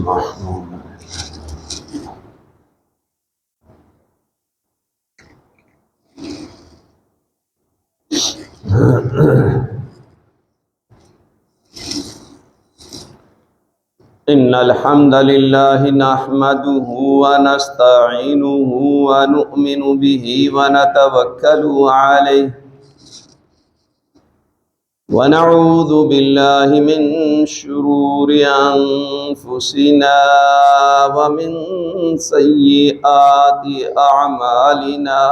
إن الحمد لله نحمده ونستعينه ونؤمن به ونتوكل عليه ونعوذ بالله من شرور أنفسنا ومن سيئات أعمالنا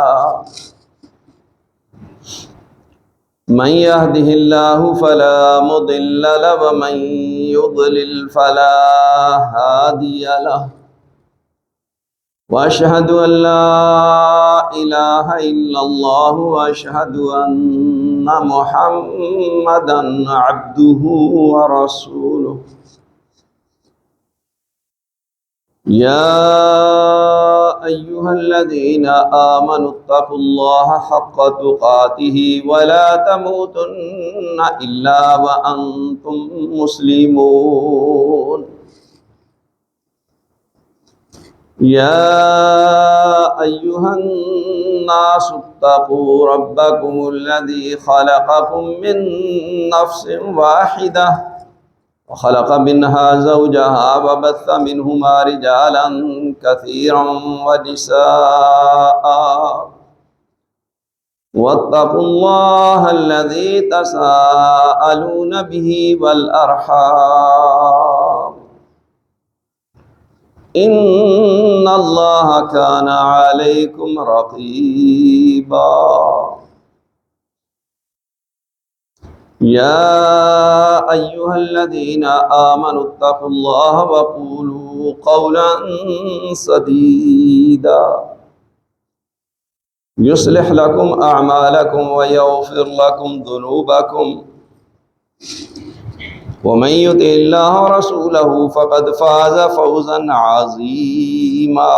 من يهده الله فلا مضل له ومن يضلل فلا هادي له وأشهد أن لا إله إلا الله وأشهد أن محمدا عبده ورسوله يا أيها الذين آمنوا اتقوا الله حق تقاته ولا تموتن إلا وأنتم مسلمون يا أيها الناس اتقوا ربكم الذي خلقكم من نفس واحدة وخلق منها زوجها وبث منهما رجالا كثيرا ونساء واتقوا الله الذي تساءلون به والأرحام إن الله كان عليكم رقيبا يا أيها الذين آمنوا اتقوا الله وقولوا قولا سديدا يصلح لكم أعمالكم ويغفر لكم ذنوبكم ومن يطع الله ورسوله فقد فاز فوزا عظيما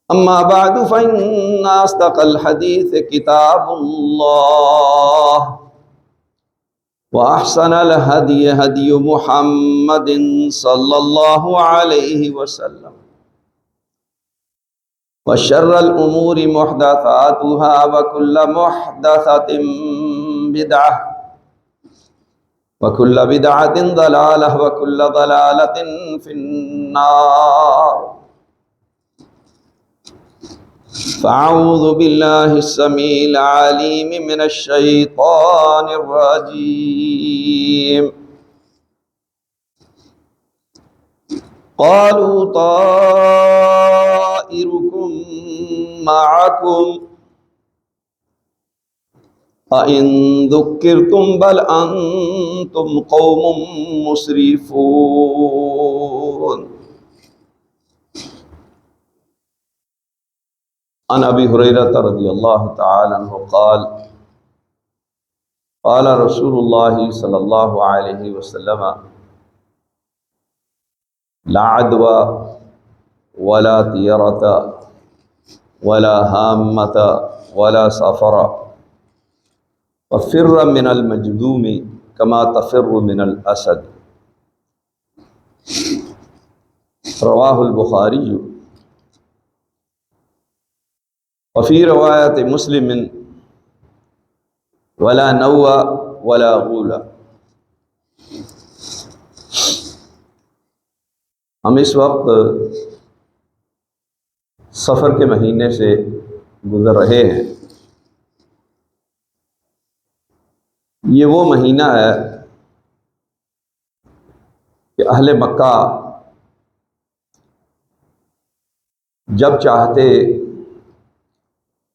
أما بعد فإن أصدق الحديث كتاب الله وأحسن الهدي هدي محمد صلى الله عليه وسلم وشر الأمور محدثاتها وكل محدثة بدعة وكل بدعة ضلالة وكل ضلالة في النار فأعوذ بالله السميع العليم من الشيطان الرجيم قالوا طائركم معكم أئن ذكرتم بل أنتم قوم مسرفون عن ابی ہریرہ رضی اللہ تعالی عنہ قال قال رسول اللہ صلی اللہ علیہ وسلم لا عدوى ولا طیرة ولا ہامة ولا سفر وفر من المجذوم كما تفر من الاسد رواہ البخاری وفي روایت مسلم ولا نوى ولا غولا۔ ہم اس وقت سفر کے مہینے سے گزر رہے ہیں۔ یہ وہ مہینہ ہے کہ اہل مکہ جب چاہتے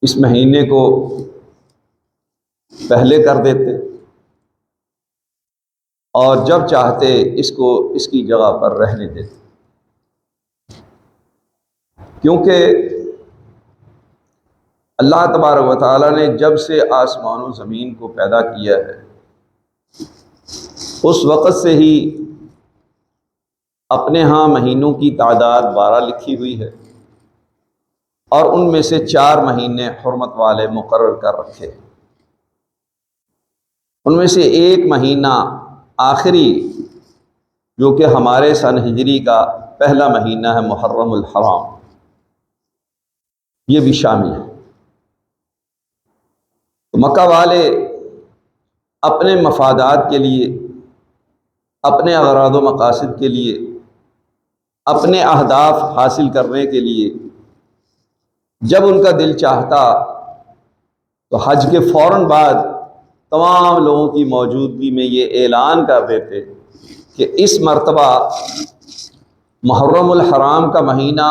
اس مہینے کو پہلے کر دیتے اور جب چاہتے اس کو اس کی جگہ پر رہنے دیتے، کیونکہ اللہ تبارک و تعالیٰ نے جب سے آسمان و زمین کو پیدا کیا ہے اس وقت سے ہی اپنے ہاں مہینوں کی تعداد 12 لکھی ہوئی ہے اور ان میں سے 4 مہینے حرمت والے مقرر کر رکھے۔ ان میں سے ایک مہینہ آخری جو کہ ہمارے سن ہجری کا پہلا مہینہ ہے محرم الحرام، یہ بھی شامل ہے۔ مکہ والے اپنے مفادات کے لیے، اپنے اغراض و مقاصد کے لیے، اپنے اہداف حاصل کرنے کے لیے جب ان کا دل چاہتا تو حج کے فوراً بعد تمام لوگوں کی موجودگی میں یہ اعلان کر دیتے کہ اس مرتبہ محرم الحرام کا مہینہ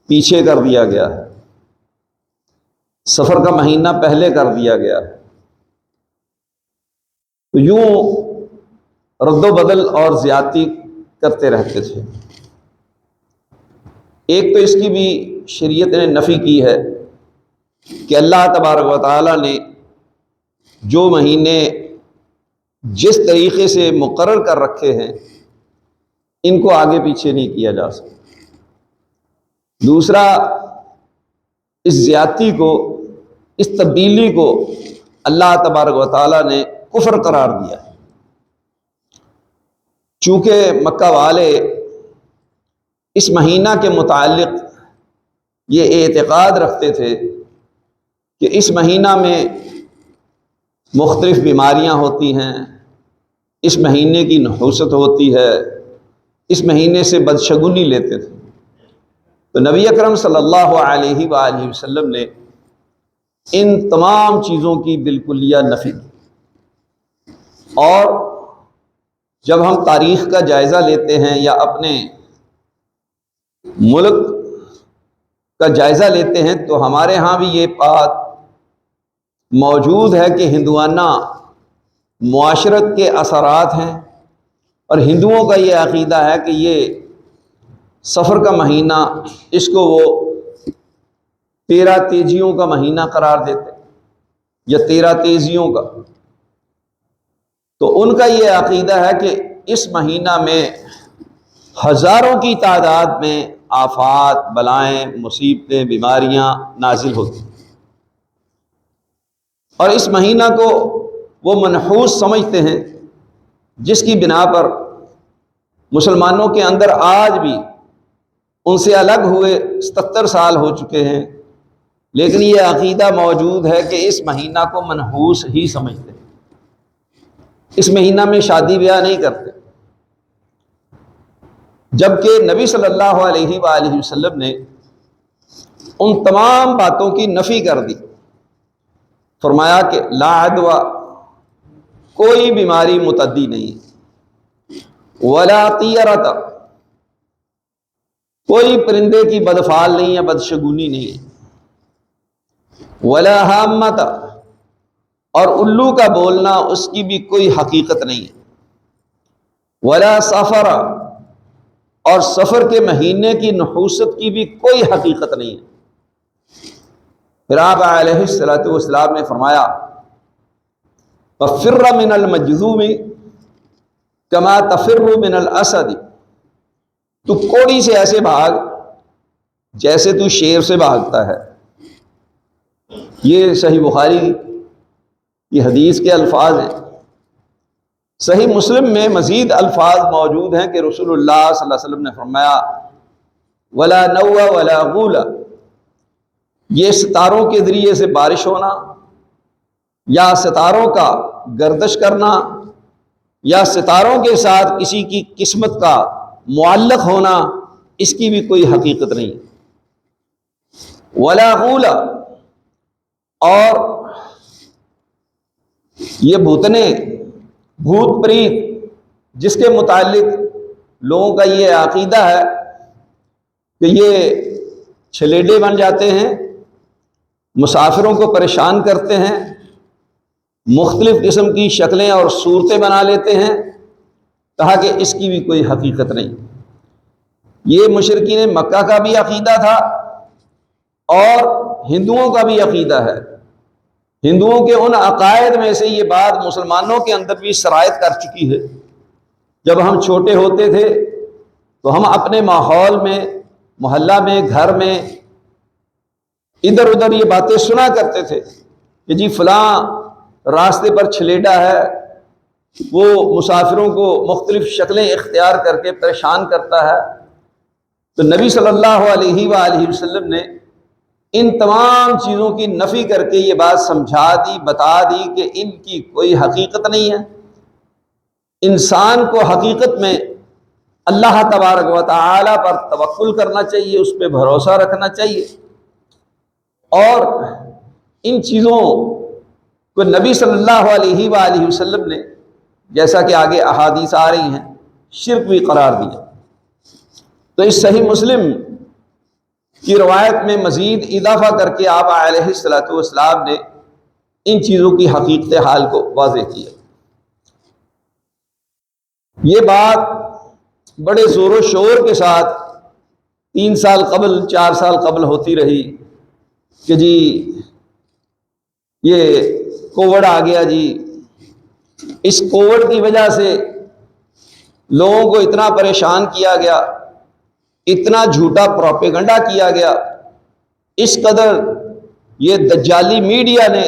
پیچھے کر دیا گیا ہے، سفر کا مہینہ پہلے کر دیا گیا ہے۔ تو یوں رد و بدل اور زیادتی کرتے رہتے تھے۔ ایک تو اس کی بھی شریعت نے نفی کی ہے کہ اللہ تبارک و تعالیٰ نے جو مہینے جس طریقے سے مقرر کر رکھے ہیں ان کو آگے پیچھے نہیں کیا جا سکتا۔ دوسرا، اس زیادتی کو، اس تبدیلی کو اللہ تبارک و تعالیٰ نے کفر قرار دیا۔ چونکہ مکہ والے اس مہینہ کے متعلق یہ اعتقاد رکھتے تھے کہ اس مہینہ میں مختلف بیماریاں ہوتی ہیں، اس مہینے کی نحوست ہوتی ہے، اس مہینے سے بدشگونی لیتے تھے۔ تو نبی اکرم صلی اللہ علیہ وآلہ وسلم نے ان تمام چیزوں کی بالکلیہ نفی کی۔ اور جب ہم تاریخ کا جائزہ لیتے ہیں یا اپنے ملک کا جائزہ لیتے ہیں تو ہمارے ہاں بھی یہ بات موجود ہے کہ ہندوانہ معاشرت کے اثرات ہیں، اور ہندوؤں کا یہ عقیدہ ہے کہ یہ سفر کا مہینہ، اس کو وہ 13 تیزیوں کا مہینہ قرار دیتے یا 13 تیزیوں کا۔ تو ان کا یہ عقیدہ ہے کہ اس مہینہ میں ہزاروں کی تعداد میں آفات، بلائیں، مصیبتیں، بیماریاں نازل ہوتی ہیں، اور اس مہینہ کو وہ منحوس سمجھتے ہیں، جس کی بنا پر مسلمانوں کے اندر آج بھی ان سے الگ ہوئے 77 سال ہو چکے ہیں، لیکن یہ عقیدہ موجود ہے کہ اس مہینہ کو منحوس ہی سمجھتے ہیں، اس مہینہ میں شادی بیاہ نہیں کرتے۔ جبکہ نبی صلی اللہ علیہ وآلہ وسلم نے ان تمام باتوں کی نفی کر دی۔ فرمایا کہ لا عدوى، کوئی بیماری متعدی نہیں، ولا طیرۃ، کوئی پرندے کی بدفعال نہیں ہے، بدشگونی نہیں ہے، ولا حامۃ، اور الو کا بولنا اس کی بھی کوئی حقیقت نہیں ہے، ولا سفر، اور سفر کے مہینے کی نحوست کی بھی کوئی حقیقت نہیں ہے۔ پھر آپ علیہ الصلوۃ والسلام نے فرمایا فَفِرَّ مِنَ الْمَجْذُومِ كَمَا تَفِرُّ مِنَ الْأَسَدِ، تو کوڑی سے ایسے بھاگ جیسے تو شیر سے بھاگتا ہے۔ یہ صحیح بخاری کی حدیث کے الفاظ ہیں۔ صحیح مسلم میں مزید الفاظ موجود ہیں کہ رسول اللہ صلی اللہ علیہ وسلم نے فرمایا ولا نوّ ولا غول، یہ ستاروں کے ذریعے سے بارش ہونا، یا ستاروں کا گردش کرنا، یا ستاروں کے ساتھ کسی کی قسمت کا معلق ہونا، اس کی بھی کوئی حقیقت نہیں۔ ولا غول، اور یہ بھوتنے، بھوت پریت، جس کے متعلق لوگوں کا یہ عقیدہ ہے کہ یہ چھلیڈے بن جاتے ہیں، مسافروں کو پریشان کرتے ہیں، مختلف قسم کی شکلیں اور صورتیں بنا لیتے ہیں، کہا کہ اس کی بھی کوئی حقیقت نہیں۔ یہ مشرکین مکہ کا بھی عقیدہ تھا اور ہندوؤں کا بھی عقیدہ ہے۔ ہندوؤں کے ان عقائد میں سے یہ بات مسلمانوں کے اندر بھی سرایت کر چکی ہے۔ جب ہم چھوٹے ہوتے تھے تو ہم اپنے ماحول میں، محلہ میں، گھر میں ادھر ادھر یہ باتیں سنا کرتے تھے کہ جی فلاں راستے پر چھلیڈا ہے، وہ مسافروں کو مختلف شکلیں اختیار کر کے پریشان کرتا ہے، تو نبی صلی اللہ علیہ وآلہ وسلم نے ان تمام چیزوں کی نفی کر کے یہ بات سمجھا دی، بتا دی کہ ان کی کوئی حقیقت نہیں ہے۔ انسان کو حقیقت میں اللہ تبارک و تعالی پر توکل کرنا چاہیے، اس پہ بھروسہ رکھنا چاہیے، اور ان چیزوں کو نبی صلی اللہ علیہ وآلہ وسلم نے، جیسا کہ آگے احادیث آ رہی ہیں، شرک بھی قرار دیا۔ تو اس صحیح مسلم کی روایت میں مزید اضافہ کر کے آپ علیہ الصلوۃ والسلام نے ان چیزوں کی حقیقت حال کو واضح کیا۔ یہ بات بڑے زور و شور کے ساتھ 3 سال قبل 4 سال قبل ہوتی رہی کہ جی یہ کووڈ آ گیا، جی اس کووڈ کی وجہ سے لوگوں کو اتنا پریشان کیا گیا، اتنا جھوٹا پروپیگنڈا کیا گیا، اس قدر یہ دجالی میڈیا نے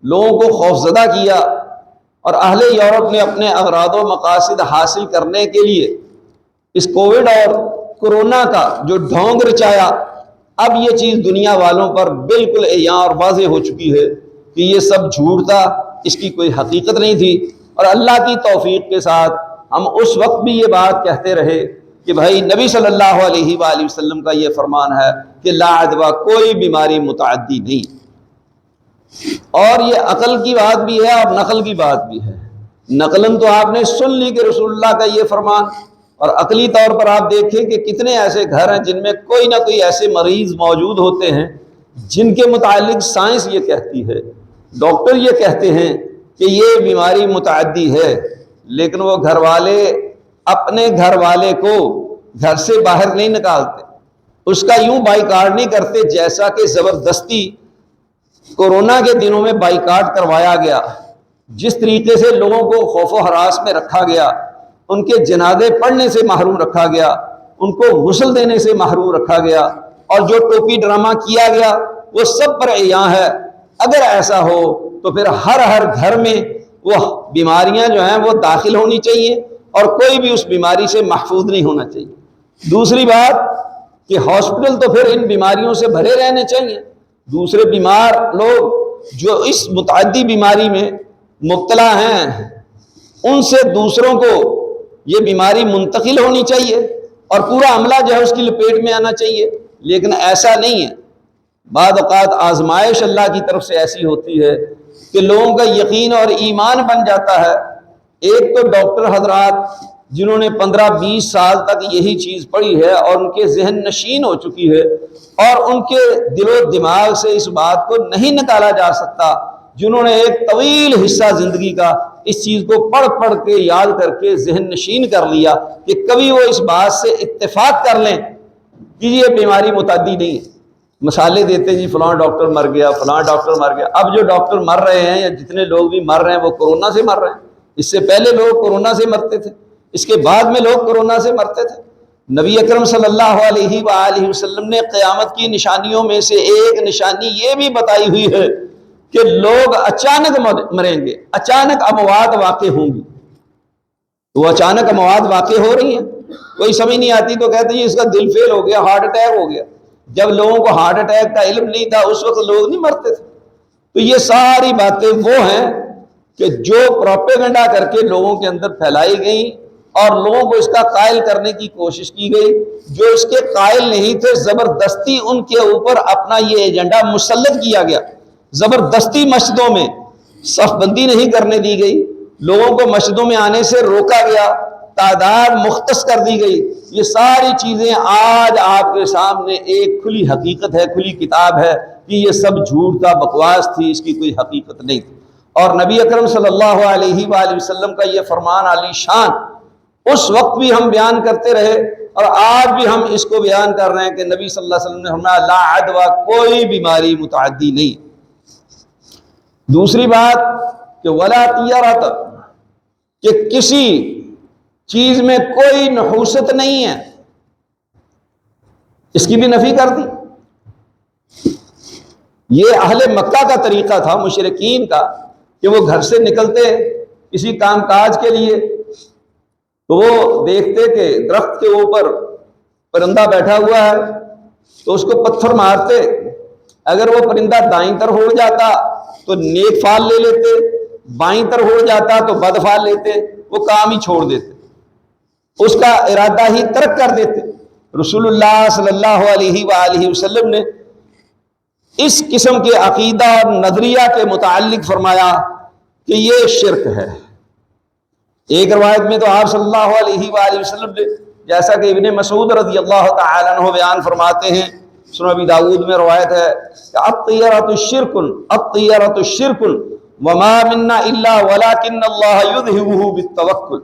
لوگوں کو خوفزدہ کیا، اور اہل یورپ نے اپنے اغراض و مقاصد حاصل کرنے کے لیے اس کووڈ اور کرونا کا جو ڈھونگ رچایا، اب یہ چیز دنیا والوں پر بالکل عیاں اور واضح ہو چکی ہے کہ یہ سب جھوٹ تھا، اس کی کوئی حقیقت نہیں تھی۔ اور اللہ کی توفیق کے ساتھ ہم اس وقت بھی یہ بات کہتے رہے کہ بھائی نبی صلی اللہ علیہ وآلہ وسلم کا یہ فرمان ہے کہ لا عدویٰ، کوئی بیماری متعدی نہیں، اور یہ عقل کی بات بھی ہے اور نقل کی بات بھی ہے۔ نقلاً تو آپ نے سن لی کہ رسول اللہ کا یہ فرمان، اور عقلی طور پر آپ دیکھیں کہ کتنے ایسے گھر ہیں جن میں کوئی نہ کوئی ایسے مریض موجود ہوتے ہیں جن کے متعلق سائنس یہ کہتی ہے، ڈاکٹر یہ کہتے ہیں کہ یہ بیماری متعدی ہے، لیکن وہ گھر والے اپنے گھر والے کو گھر سے باہر نہیں نکالتے، اس کا یوں بائیکاٹ نہیں کرتے جیسا کہ زبردستی کورونا کے دنوں میں بائیکاٹ کروایا گیا، جس طریقے سے لوگوں کو خوف و ہراس میں رکھا گیا، ان کے جنازے پڑھنے سے محروم رکھا گیا، ان کو غسل دینے سے محروم رکھا گیا، اور جو ٹوپی ڈرامہ کیا گیا وہ سب پر عیاں ہے۔ اگر ایسا ہو تو پھر ہر گھر میں وہ بیماریاں جو ہیں وہ داخل ہونی چاہیے، اور کوئی بھی اس بیماری سے محفوظ نہیں ہونا چاہیے۔ دوسری بات کہ ہاسپٹل تو پھر ان بیماریوں سے بھرے رہنے چاہیے، دوسرے بیمار لوگ جو اس متعدی بیماری میں مبتلا ہیں ان سے دوسروں کو یہ بیماری منتقل ہونی چاہیے، اور پورا عملہ جو ہے اس کی لپیٹ میں آنا چاہیے، لیکن ایسا نہیں ہے۔ بعض اوقات آزمائش اللہ کی طرف سے ایسی ہوتی ہے کہ لوگوں کا یقین اور ایمان بن جاتا ہے۔ ایک تو ڈاکٹر حضرات جنہوں نے 15-20 سال تک یہی چیز پڑھی ہے اور ان کے ذہن نشین ہو چکی ہے، اور ان کے دل و دماغ سے اس بات کو نہیں نکالا جا سکتا، جنہوں نے ایک طویل حصہ زندگی کا اس چیز کو پڑھ کے یاد کر کے ذہن نشین کر لیا کہ کبھی وہ اس بات سے اتفاق کر لیں کہ یہ بیماری متعدی نہیں ہے۔ مثالیں دیتے جی فلاں ڈاکٹر مر گیا، فلاں ڈاکٹر مر گیا۔ اب جو ڈاکٹر مر رہے ہیں یا جتنے لوگ بھی مر رہے ہیں وہ کورونا سے مر رہے ہیں، اس سے پہلے لوگ کورونا سے مرتے تھے، اس کے بعد میں لوگ کورونا سے مرتے تھے۔ نبی اکرم صلی اللہ علیہ وآلہ وسلم نے قیامت کی نشانیوں میں سے ایک نشانی یہ بھی بتائی ہوئی ہے کہ لوگ اچانک مریں گے، اچانک اموات واقع ہوں گی۔ وہ اچانک اموات واقع ہو رہی ہیں، کوئی سمجھ نہیں آتی تو کہتے ہیں اس کا دل فیل ہو گیا، ہارٹ اٹیک ہو گیا۔ جب لوگوں کو ہارٹ اٹیک کا علم نہیں تھا اس وقت لوگ نہیں مرتے تھے۔ تو یہ ساری باتیں وہ ہیں کہ جو پروپیگنڈا کر کے لوگوں کے اندر پھیلائی گئیں اور لوگوں کو اس کا قائل کرنے کی کوشش کی گئی۔ جو اس کے قائل نہیں تھے زبردستی ان کے اوپر اپنا یہ ایجنڈا مسلط کیا گیا، زبردستی مسجدوں میں صف بندی نہیں کرنے دی گئی، لوگوں کو مسجدوں میں آنے سے روکا گیا، تعداد مختص کر دی گئی۔ یہ ساری چیزیں آج آپ کے سامنے ایک کھلی حقیقت ہے، کھلی کتاب ہے کہ یہ سب جھوٹ تھا، بکواس تھی، اس کی کوئی حقیقت نہیں تھی۔ اور نبی اکرم صلی اللہ علیہ وآلہ وسلم کا یہ فرمان علی شان اس وقت بھی ہم بیان کرتے رہے، اور آج بھی ہم اس کو بیان کر رہے ہیں کہ نبی صلی اللہ علیہ وسلم نے فرمایا لا عدویٰ، کوئی بیماری متعدی نہیں۔ دوسری بات کہ ولا طیرۃ، کہ کسی چیز میں کوئی نحوست نہیں ہے، اس کی بھی نفی کر دی۔ یہ اہل مکہ کا طریقہ تھا، مشرکین کا، کہ وہ گھر سے نکلتے کسی کام کاج کے لیے، تو وہ دیکھتے کہ درخت کے اوپر پرندہ بیٹھا ہوا ہے تو اس کو پتھر مارتے، اگر وہ پرندہ دائیں طرف اڑ جاتا تو نیک فال لے لیتے، بائیں طرف اڑ جاتا تو بد فال لیتے، وہ کام ہی چھوڑ دیتے، اس کا ارادہ ہی ترک کر دیتے۔ رسول اللہ صلی اللہ علیہ وآلہ وسلم نے اس قسم کے عقیدہ اور نظریہ کے متعلق فرمایا کہ یہ شرک ہے۔ ایک روایت میں تو آپ صلی اللہ علیہ وآلہ وسلم نے، جیسا کہ ابن مسعود رضی اللہ تعالیٰ عنہ بیان فرماتے ہیں، سنن ابی داؤد میں روایت ہے کہ الطیرۃ شرک، الطیرۃ شرک وما منا الا ولکن اللہ یذہبہ بالتوکل،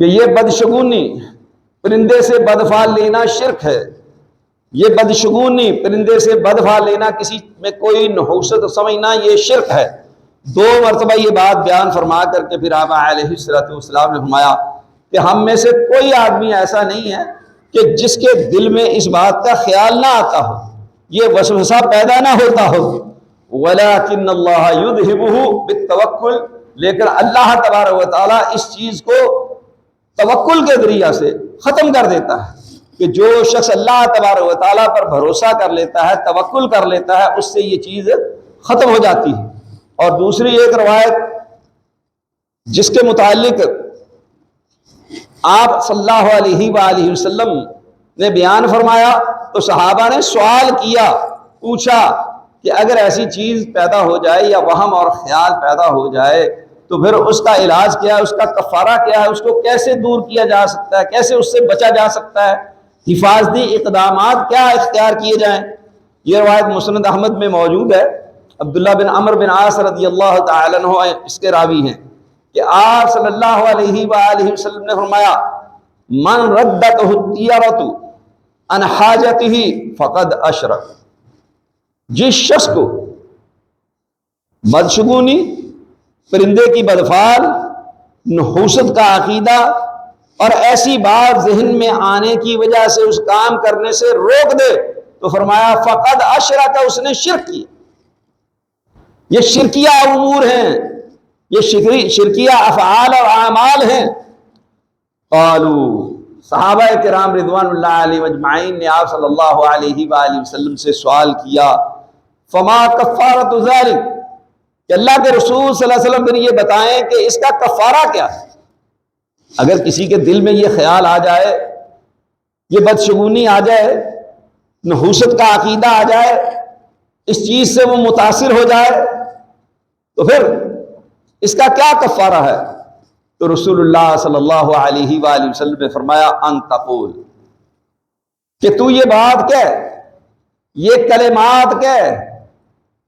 کہ یہ بدشگونی پرندے سے بدفال لینا شرک ہے، یہ بدشگونی پرندے سے بدفال لینا، کسی میں کوئی نحوست سمجھنا، یہ شرک ہے۔ 2 مرتبہ یہ بات بیان فرما کر کے پھر آپ علیہ السلام نے فرمایا کہ ہم میں سے کوئی آدمی ایسا نہیں ہے کہ جس کے دل میں اس بات کا خیال نہ آتا ہو، یہ وسوسہ پیدا نہ ہوتا ہو، وَلَكِنَّ اللَّهَ يُذْهِبُهُ بِالتَّوَكُّلِ، لیکن اللہ تبارک و تعالیٰ اس چیز کو توکل کے ذریعہ سے ختم کر دیتا ہے، کہ جو شخص اللہ تبارک و تعالیٰ پر بھروسہ کر لیتا ہے، توکل کر لیتا ہے، اس سے یہ چیز ختم ہو جاتی ہے۔ اور دوسری ایک روایت جس کے متعلق آپ صلی اللہ علیہ وآلہ وسلم نے بیان فرمایا تو صحابہ نے سوال کیا، پوچھا کہ اگر ایسی چیز پیدا ہو جائے یا وہم اور خیال پیدا ہو جائے تو پھر اس کا علاج کیا ہے، اس کا کفارہ کیا ہے، اس کو کیسے دور کیا جا سکتا ہے، کیسے اس سے بچا جا سکتا ہے، حفاظتی اقدامات کیا اختیار کیے جائیں؟ یہ روایت مسند احمد میں موجود ہے۔ عبداللہ بن عمرو بن عاص رضی اللہ تعالیٰ عنہ اس کے راوی ہیں کہ آپ صلی اللہ علیہ وآلہ وسلم نے فرمایا من ردته الطیرۃ عن حاجتہ فقد اشرک، جس شخص کو بدشگونی، پرندے کی بدفال، نحوست کا عقیدہ اور ایسی بات ذہن میں آنے کی وجہ سے اس کام کرنے سے روک دے تو فرمایا فقد اشرک، اس نے شرک کیا۔ یہ شرکیہ امور ہیں، یہ شرکیہ افعال اور اعمال ہیں۔ قالوا، صحابہ کرام رضوان اللہ علیہ اجمعین نے آپ صلی اللہ علیہ وآلہ وسلم سے سوال کیا فما کفارۃ ذلک، کہ اللہ کے رسول صلی اللہ علیہ وسلم پھر یہ بتائیں کہ اس کا کفارہ کیا ہے۔ اگر کسی کے دل میں یہ خیال آ جائے، یہ بدشگونی آ جائے، نحوست کا عقیدہ آ جائے، اس چیز سے وہ متاثر ہو جائے تو پھر اس کا کیا کفارہ ہے؟ تو رسول اللہ صلی اللہ علیہ وآلہ وسلم نے فرمایا ان تقول، کہ تو یہ بات کہہ، یہ کلمات کہہ،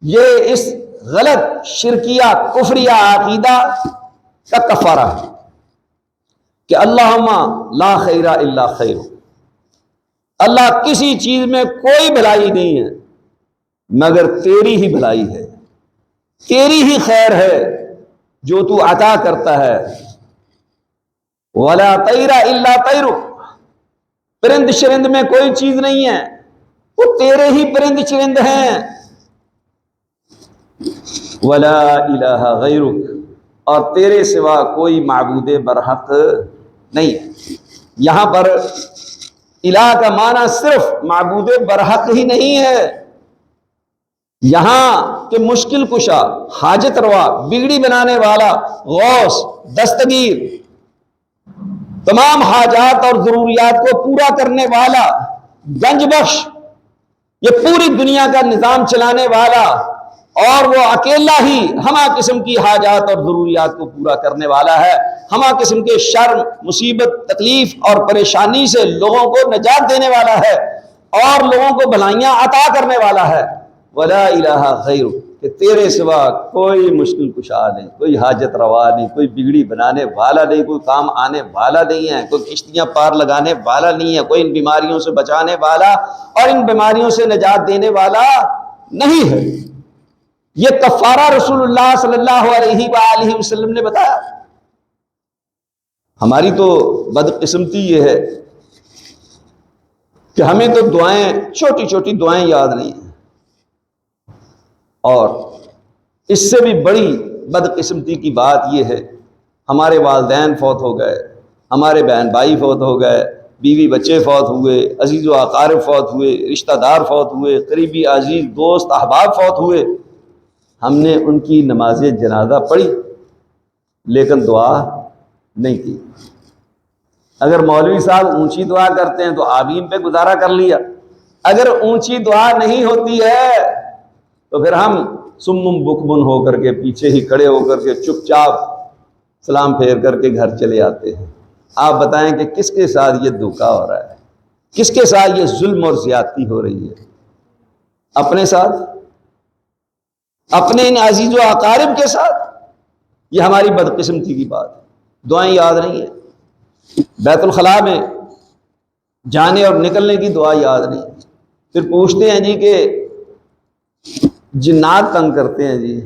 یہ اس غلط شرکیہ کفریہ عقیدہ کا کفارہ ہے کہ اللہم لا خیر الا خیر، اللہ کسی چیز میں کوئی بھلائی نہیں ہے مگر تیری ہی بھلائی ہے، تیری ہی خیر ہے جو تو عطا کرتا ہے۔ ولا طیر الا طیرک، پرند چرند میں کوئی چیز نہیں ہے، وہ تیرے ہی پرند چرند ہیں۔ ولا الہ غیرک، اور تیرے سوا کوئی معبود برحق نہیں ہے۔ یہاں پر الہ کا معنی صرف معبود برحق ہی نہیں ہے، یہاں کہ مشکل کشا، حاجت روا، بگڑی بنانے والا، غوث، دستگیر، تمام حاجات اور ضروریات کو پورا کرنے والا، گنج بخش، یہ پوری دنیا کا نظام چلانے والا، اور وہ اکیلا ہی ہمہ قسم کی حاجات اور ضروریات کو پورا کرنے والا ہے، ہمہ قسم کے شر، مصیبت، تکلیف اور پریشانی سے لوگوں کو نجات دینے والا ہے اور لوگوں کو بھلائیاں عطا کرنے والا ہے۔ ولا الہ غیرک، کہ تیرے سوا کوئی مشکل کشا نہیں، کوئی حاجت روا نہیں، کوئی بگڑی بنانے والا نہیں، کوئی کام آنے والا نہیں ہے، کوئی کشتیاں پار لگانے والا نہیں ہے، کوئی ان بیماریوں سے بچانے والا اور ان بیماریوں سے نجات دینے والا نہیں ہے۔ یہ کفارہ رسول اللہ صلی اللہ علیہ وآلہ وسلم نے بتایا۔ ہماری تو بدقسمتی یہ ہے کہ ہمیں تو دعائیں، چھوٹی چھوٹی دعائیں یاد نہیں ہیں، اور اس سے بھی بڑی بدقسمتی کی بات یہ ہے، ہمارے والدین فوت ہو گئے، ہمارے بہن بھائی فوت ہو گئے، بیوی بچے فوت ہوئے، عزیز و اقارب فوت ہوئے، رشتہ دار فوت ہوئے، قریبی عزیز دوست احباب فوت ہوئے، ہم نے ان کی نماز جنازہ پڑھی لیکن دعا نہیں کی۔ اگر مولوی صاحب اونچی دعا کرتے ہیں تو آمین پہ گزارا کر لیا، اگر اونچی دعا نہیں ہوتی ہے تو پھر ہم سمم بکمن ہو کر کے پیچھے ہی کھڑے ہو کر کے چپ چاپ سلام پھیر کر کے گھر چلے آتے ہیں۔ آپ بتائیں کہ کس کے ساتھ یہ دھوکا ہو رہا ہے، کس کے ساتھ یہ ظلم اور زیادتی ہو رہی ہے؟ اپنے ساتھ، اپنے ان عزیز و اقارب کے ساتھ۔ یہ ہماری بدقسمتی کی بات ہے۔ دعائیں یاد نہیں ہے، بیت الخلاء میں جانے اور نکلنے کی دعا یاد نہیں، پھر پوچھتے ہیں جی کہ جنات تنگ کرتے ہیں جی،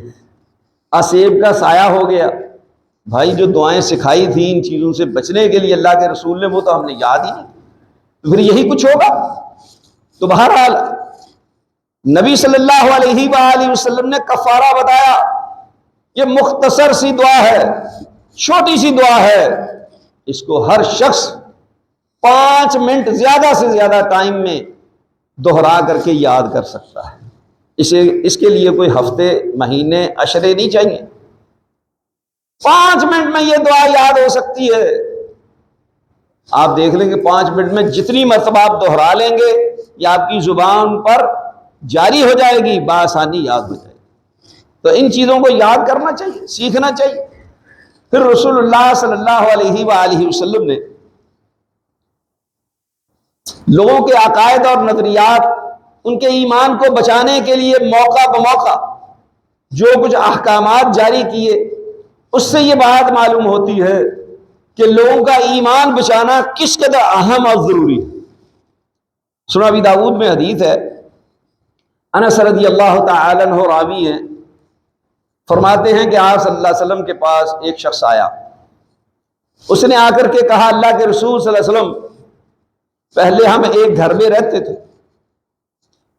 اسیب کا سایہ ہو گیا۔ بھائی جو دعائیں سکھائی تھیں ان چیزوں سے بچنے کے لیے اللہ کے رسول نے، وہ تو ہم نے یاد ہی نہیں، تو پھر یہی کچھ ہوگا۔ تو بہرحال نبی صلی اللہ علیہ وآلہ وسلم نے کفارہ بتایا، یہ مختصر سی دعا ہے، چھوٹی سی دعا ہے، اس کو ہر شخص 5 منٹ زیادہ سے زیادہ ٹائم میں دہرا کر کے یاد کر سکتا ہے۔ اس کے لیے کوئی ہفتے مہینے عشرے نہیں چاہیے، 5 منٹ میں یہ دعا یاد ہو سکتی ہے۔ آپ دیکھ لیں گے 5 منٹ میں جتنی مرتبہ آپ دہرا لیں گے یہ آپ کی زبان پر جاری ہو جائے گی، بآسانی یاد ہو جائے گی۔ تو ان چیزوں کو یاد کرنا چاہیے، سیکھنا چاہیے۔ پھر رسول اللہ صلی اللہ علیہ وآلہ وسلم نے لوگوں کے عقائد اور نظریات، ان کے ایمان کو بچانے کے لیے موقع بموقع جو کچھ احکامات جاری کیے، اس سے یہ بات معلوم ہوتی ہے کہ لوگوں کا ایمان بچانا کس قدر اہم اور ضروری ہے۔ سنن ابی داؤد میں حدیث ہے، انس رضی اللہ تعالی عنہ راوی ہیں، فرماتے ہیں کہ آپ صلی اللہ علیہ وسلم کے پاس ایک شخص آیا، اس نے آ کر کے کہا اللہ کے رسول صلی اللہ علیہ وسلم پہلے ہم ایک گھر میں رہتے تھے،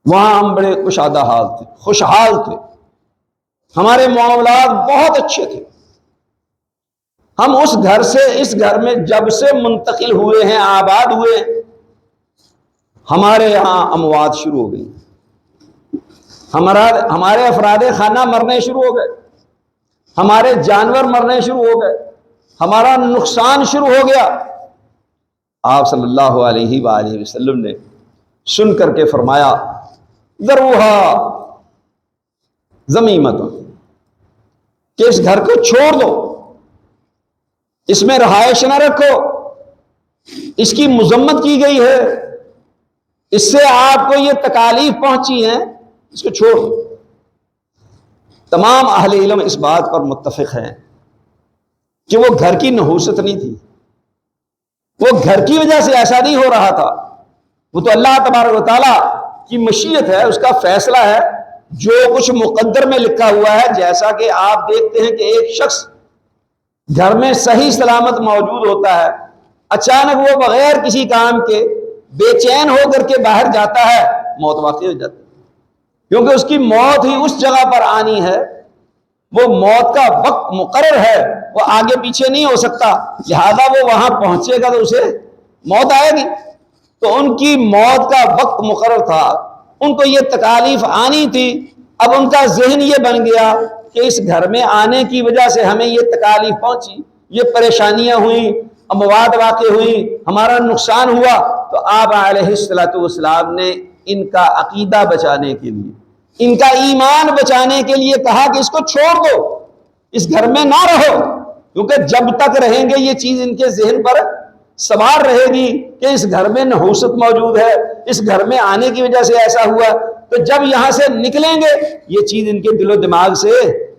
وہاں ہم بڑے کشادہ حال تھے، خوشحال تھے، ہمارے معاملات بہت اچھے تھے۔ ہم اس گھر سے اس گھر میں جب سے منتقل ہوئے ہیں، آباد ہوئے، ہمارے یہاں اموات شروع ہو گئی، ہمارے افراد خانہ مرنے شروع ہو گئے، ہمارے جانور مرنے شروع ہو گئے، ہمارا نقصان شروع ہو گیا۔ آپ صلی اللہ علیہ وآلہ وسلم نے سن کر کے فرمایا ذروہا ذمیمۃ، کہ اس گھر کو چھوڑ دو، اس میں رہائش نہ رکھو، اس کی مذمت کی گئی ہے، اس سے آپ کو یہ تکالیف پہنچی ہیں، اس کو چھوڑ دو۔ تمام اہل علم اس بات پر متفق ہیں کہ وہ گھر کی نحوست نہیں تھی، وہ گھر کی وجہ سے ایسا نہیں ہو رہا تھا، وہ تو اللہ تبارک و تعالیٰ کی مشیت ہے، اس کا فیصلہ ہے، جو کچھ مقدر میں لکھا ہوا ہے۔ جیسا کہ آپ دیکھتے ہیں کہ ایک شخص گھر میں صحیح سلامت موجود ہوتا ہے، اچانک وہ بغیر کسی کام کے بے چین ہو کر کے باہر جاتا ہے، موت واقع ہو جاتی ہے، کیونکہ اس کی موت ہی اس جگہ پر آنی ہے، وہ موت کا وقت مقرر ہے، وہ آگے پیچھے نہیں ہو سکتا، لہذا وہ وہاں پہنچے گا تو اسے موت آئے گی۔ تو ان کی موت کا وقت مقرر تھا، ان کو یہ تکالیف آنی تھی، اب ان کا ذہن یہ بن گیا کہ اس گھر میں آنے کی وجہ سے ہمیں یہ تکالیف پہنچی، یہ پریشانیاں ہوئیں، اموات واقع ہوئی، ہمارا نقصان ہوا۔ تو آپ علیہ الصلوۃ والسلام نے ان کا عقیدہ بچانے کے لیے، ان کا ایمان بچانے کے لیے کہا کہ اس کو چھوڑ دو، اس گھر میں نہ رہو، کیونکہ جب تک رہیں گے یہ چیز ان کے ذہن پر سوار رہے گی کہ اس گھر میں نحوست موجود ہے، اس گھر میں آنے کی وجہ سے ایسا ہوا، تو جب یہاں سے نکلیں گے یہ چیز ان کے دل و دماغ سے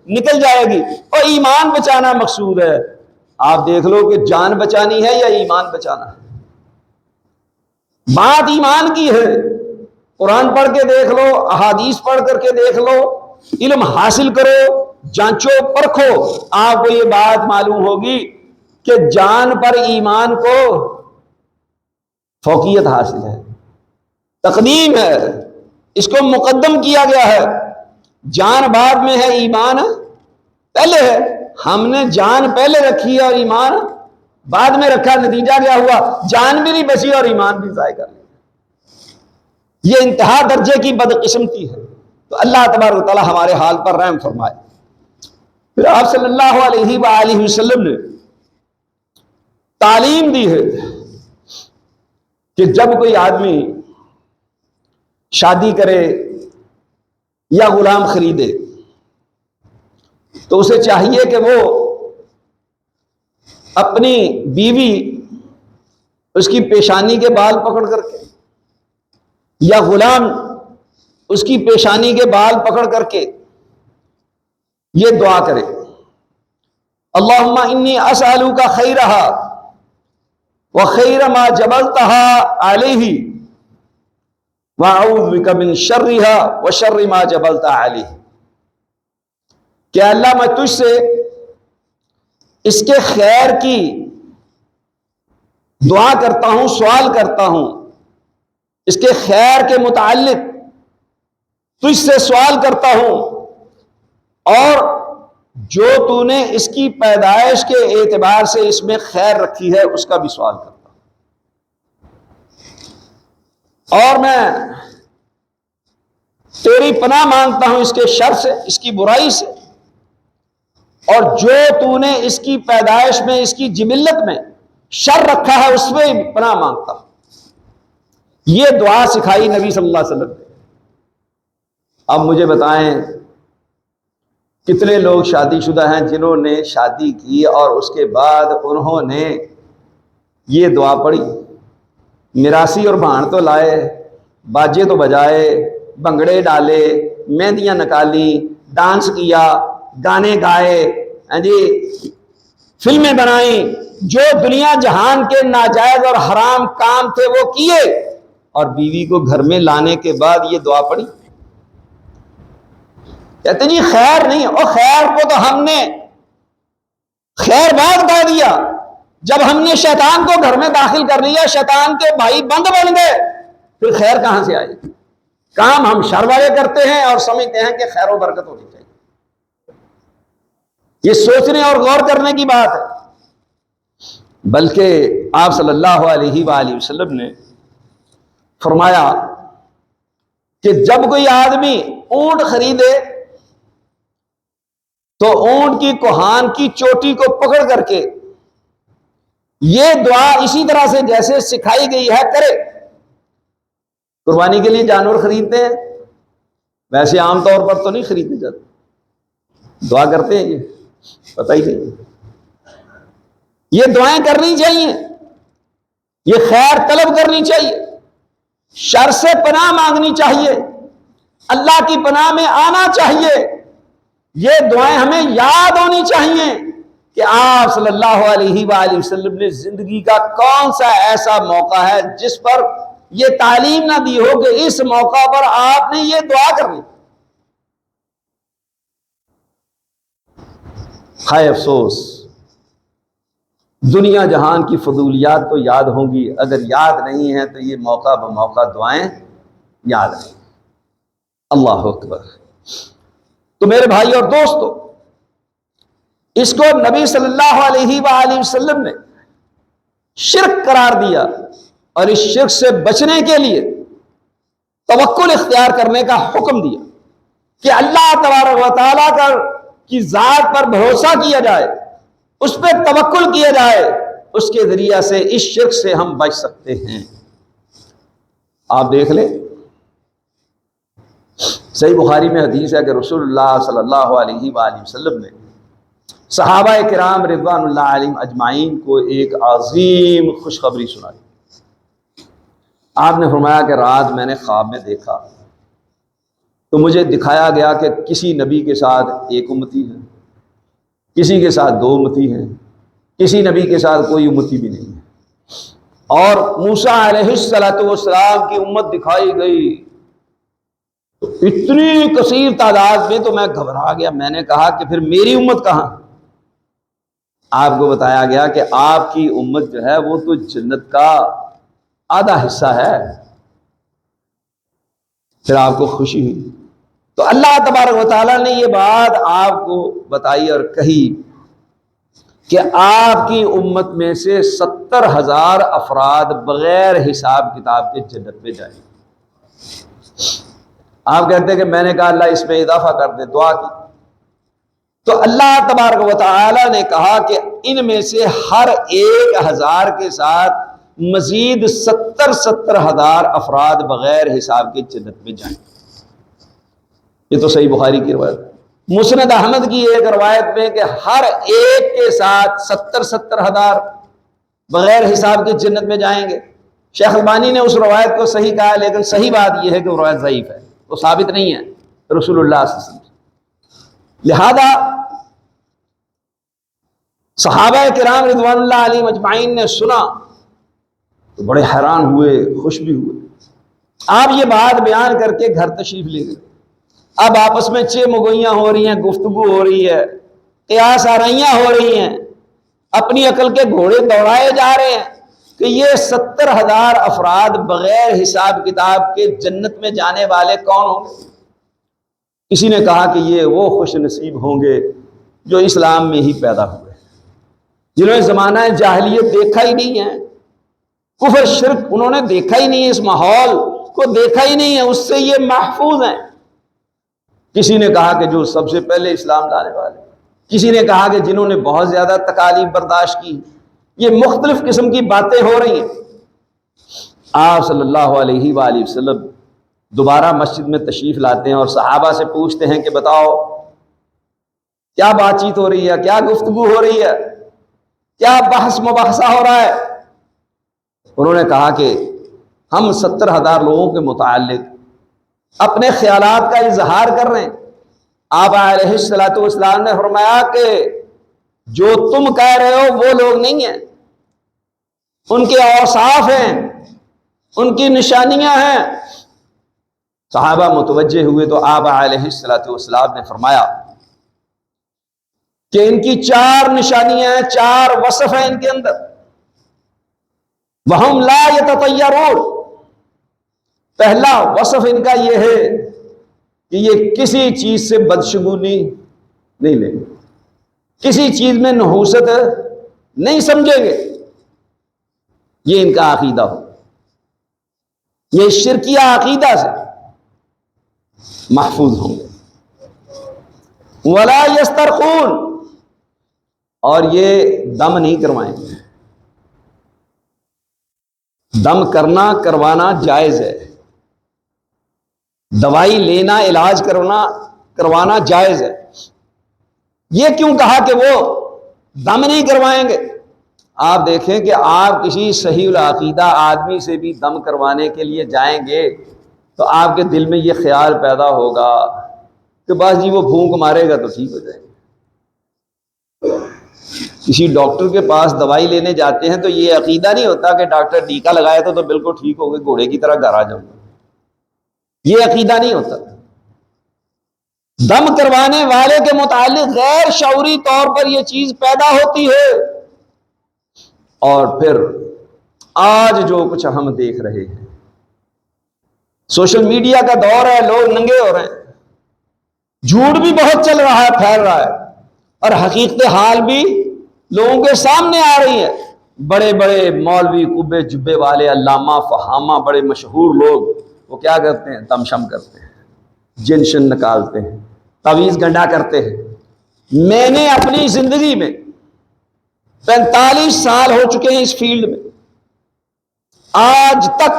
نکل جائے گی، اور ایمان بچانا مقصود ہے۔ آپ دیکھ لو کہ جان بچانی ہے یا ایمان بچانا ہے، بات ایمان کی ہے۔ قرآن پڑھ کے دیکھ لو، احادیث پڑھ کر کے دیکھ لو، علم حاصل کرو، جانچو پرکھو، آپ کو یہ بات معلوم ہوگی کہ جان پر ایمان کو فوقیت حاصل ہے، تقدیم ہے، اس کو مقدم کیا گیا ہے۔ جان بعد میں ہے، ایمان پہلے ہے، ہم نے جان پہلے رکھی ہے اور ایمان بعد میں رکھا، نتیجہ کیا ہوا؟ جان بھی نہیں بچی اور ایمان بھی ضائع کر لیا۔ یہ انتہا درجے کی بدقسمتی ہے۔ تو اللہ تبارک و تعالی ہمارے حال پر رحم فرمائے۔ پھر آپ صلی اللہ علیہ وآلہ وسلم نے تعلیم دی ہے کہ جب کوئی آدمی شادی کرے یا غلام خریدے تو اسے چاہیے کہ وہ اپنی بیوی اس کی پیشانی کے بال پکڑ کر کے یا غلام اس کی پیشانی کے بال پکڑ کر کے یہ دعا کرے، اللہم انی اسألوک خیرہا وخیر ما جبلتہا علیہ وَأَعُوذُ بِكَ مِن شَرِّهَا وَشَرِّ مَا جَبَلْتَ عَلَيْهِ، کہ اللہ میں تجھ سے اس کے خیر کی دعا کرتا ہوں، سوال کرتا ہوں، اس کے خیر کے متعلق تجھ سے سوال کرتا ہوں، اور جو تو نے اس کی پیدائش کے اعتبار سے اس میں خیر رکھی ہے اس کا بھی سوال کرتا ہوں، اور میں تیری پناہ مانگتا ہوں اس کے شر سے، اس کی برائی سے، اور جو تو نے اس کی پیدائش میں، اس کی جبلت میں شر رکھا ہے اس میں پناہ مانگتا ہوں۔ یہ دعا سکھائی نبی صلی اللہ علیہ وسلم نے۔ اب مجھے بتائیں کتنے لوگ شادی شدہ ہیں جنہوں نے شادی کی اور اس کے بعد انہوں نے یہ دعا پڑھی؟ میراثی اور بھان تو لائے، باجے تو بجائے، بھنگڑے ڈالے، مہندیاں نکالی، ڈانس کیا، گانے گائے، جی فلمیں بنائیں، جو دنیا جہان کے ناجائز اور حرام کام تھے وہ کیے، اور بیوی کو گھر میں لانے کے بعد یہ دعا پڑھی۔ کہتے جی خیر نہیں، اور خیر کو تو ہم نے خیر بعد کہہ دیا، جب ہم نے شیطان کو گھر میں داخل کر لیا، شیطان کے بھائی بند بن گئے، پھر خیر کہاں سے آئے؟ کام ہم شر والے کرتے ہیں اور سمجھتے ہیں کہ خیر و برکت ہونی چاہیے۔ یہ سوچنے اور غور کرنے کی بات ہے۔ بلکہ آپ صلی اللہ علیہ وآلہ وسلم نے فرمایا کہ جب کوئی آدمی اونٹ خریدے تو اونٹ کی کوہان کی چوٹی کو پکڑ کر کے یہ دعا اسی طرح سے جیسے سکھائی گئی ہے کرے۔ قربانی کے لیے جانور خریدتے ہیں، ویسے عام طور پر تو نہیں خریدے جاتے، دعا کرتے ہیں، یہ پتہ ہی نہیں۔ یہ دعائیں کرنی چاہیے، یہ خیر طلب کرنی چاہیے، شر سے پناہ مانگنی چاہیے، اللہ کی پناہ میں آنا چاہیے۔ یہ دعائیں ہمیں یاد ہونی چاہیے کہ آپ صلی اللہ علیہ وآلہ وسلم نے زندگی کا کون سا ایسا موقع ہے جس پر یہ تعلیم نہ دی ہو کہ اس موقع پر آپ نے یہ دعا کرنی۔ ہائے افسوس، دنیا جہان کی فضولیات تو یاد ہوں گی، اگر یاد نہیں ہے تو یہ موقع بموقع دعائیں یاد رہیں۔ اللہ اکبر۔ تو میرے بھائی اور دوستو، اس کو نبی صلی اللہ علیہ وآلہ وسلم نے شرک قرار دیا، اور اس شرک سے بچنے کے لیے توکل اختیار کرنے کا حکم دیا کہ اللہ تبارک و تعالیٰ کی ذات پر بھروسہ کیا جائے، اس پہ توکل کیا جائے، اس کے ذریعہ سے اس شرک سے ہم بچ سکتے ہیں۔ آپ دیکھ لیں، صحیح بخاری میں حدیث ہے کہ رسول اللہ صلی اللہ علیہ وآلہ وسلم نے صحابہ کرام رضوان اللہ علیہم اجمعین کو ایک عظیم خوشخبری سنائی۔ آپ نے فرمایا کہ رات میں نے خواب میں دیکھا تو مجھے دکھایا گیا کہ کسی نبی کے ساتھ ایک امتی ہے، کسی کے ساتھ دو امتی ہیں، کسی نبی کے ساتھ کوئی امتی بھی نہیں ہے، اور موسیٰ علیہ السلام کی امت دکھائی گئی تو اتنی کثیر تعداد میں تو میں گھبرا گیا۔ میں نے کہا کہ پھر میری امت کہاں؟ آپ کو بتایا گیا کہ آپ کی امت جو ہے وہ تو جنت کا آدھا حصہ ہے۔ پھر آپ کو خوشی ہوئی تو اللہ تبارک و تعالیٰ نے یہ بات آپ کو بتائی اور کہی کہ آپ کی امت میں سے 70,000 افراد بغیر حساب کتاب کے جنت میں جائیں. آپ کہتے ہیں کہ میں نے کہا اللہ اس میں اضافہ کر دے، دعا کی. تو اللہ تبارک و تعالی نے کہا کہ ان میں سے ہر 1,000 کے ساتھ مزید 70,000 افراد بغیر حساب کے جنت میں جائیں. یہ تو صحیح بخاری کی روایت. مسند احمد کی ایک روایت میں کہ ہر ایک کے ساتھ 70,000 بغیر حساب کے جنت میں جائیں گے. شیخ البانی نے اس روایت کو صحیح کہا، لیکن صحیح بات یہ ہے کہ وہ روایت ضعیف ہے، وہ ثابت نہیں ہے رسول اللہ صلی اللہ علیہ وسلم. لہذا صحابہ کرام رضوان اللہ علیہم اجمعین نے سنا تو بڑے حیران ہوئے، خوش بھی ہوئے. آپ یہ بات بیان کر کے گھر تشریف لے گئے. اب آپس میں چہ مگوئیاں ہو رہی ہیں، گفتگو ہو رہی ہے، قیاس آرائیاں ہو رہی ہیں، اپنی عقل کے گھوڑے دوڑائے جا رہے ہیں کہ یہ 70,000 افراد بغیر حساب کتاب کے جنت میں جانے والے کون ہوں گے؟ کسی نے کہا کہ یہ وہ خوش نصیب ہوں گے جو اسلام میں ہی پیدا ہوئے، جنہوں نے زمانہ جاہلیت دیکھا ہی نہیں ہے، کفر شرک انہوں نے دیکھا ہی نہیں ہے، اس ماحول کو دیکھا ہی نہیں ہے، اس سے یہ محفوظ ہیں. کسی نے کہا کہ جو سب سے پہلے اسلام لانے والے، کسی نے کہا کہ جنہوں نے بہت زیادہ تکالیف برداشت کی. یہ مختلف قسم کی باتیں ہو رہی ہیں. آپ صلی اللہ علیہ وآلہ وسلم دوبارہ مسجد میں تشریف لاتے ہیں اور صحابہ سے پوچھتے ہیں کہ بتاؤ کیا بات چیت ہو رہی ہے، کیا گفتگو ہو رہی ہے، کیا بحث مباحثہ ہو رہا ہے؟ انہوں نے کہا کہ ہم 70,000 لوگوں کے متعلق اپنے خیالات کا اظہار کر رہے ہیں. آپ علیہ الصلوۃ والسلام نے فرمایا کہ جو تم کہہ رہے ہو وہ لوگ نہیں ہیں، ان کے اوصاف ہیں، ان کی نشانیاں ہیں. صحابہ متوجہ ہوئے تو آپ علیہ الصلوۃ والسلام نے فرمایا کہ ان کی 4 نشانیاں ہیں، 4 وصف ہیں ان کے اندر. وَهُمْ لَا يَتَطَيَّرُونَ. پہلا وصف ان کا یہ ہے کہ یہ کسی چیز سے بدشگونی نہیں لیں گے، کسی چیز میں نحوست نہیں سمجھیں گے. یہ ان کا عقیدہ ہو، یہ شرکیہ عقیدہ سے محفوظ ہوں گے. وَلَا يَسْتَرْقُونَ. اور یہ دم نہیں کروائیں گے. دم کروانا جائز ہے، دوائی لینا، علاج کروانا جائز ہے. یہ کیوں کہا کہ وہ دم نہیں کروائیں گے؟ آپ دیکھیں کہ آپ کسی صحیح العقیدہ آدمی سے بھی دم کروانے کے لیے جائیں گے تو آپ کے دل میں یہ خیال پیدا ہوگا کہ بس جی وہ پھونک مارے گا تو ٹھیک ہو جائے گا. کسی ڈاکٹر کے پاس دوائی لینے جاتے ہیں تو یہ عقیدہ نہیں ہوتا کہ ڈاکٹر ٹیکا لگایا تو بالکل ٹھیک ہو گئے، گھوڑے کی طرح گھر آ جاؤں گا. یہ عقیدہ نہیں ہوتا. دم کروانے والے کے متعلق غیر شعوری طور پر یہ چیز پیدا ہوتی ہے. اور پھر آج جو کچھ ہم دیکھ رہے ہیں، سوشل میڈیا کا دور ہے، لوگ ننگے ہو رہے ہیں، جھوٹ بھی بہت چل رہا ہے، پھیل رہا ہے، اور حقیقت حال بھی لوگوں کے سامنے آ رہی ہے. بڑے بڑے مولوی قبے جبے والے، علامہ فہامہ، بڑے مشہور لوگ، وہ کیا کرتے ہیں؟ دمشم کرتے ہیں، جن شن نکالتے ہیں، تعویذ گنڈا کرتے ہیں. میں نے اپنی زندگی میں 45 سال ہو چکے ہیں اس فیلڈ میں، آج تک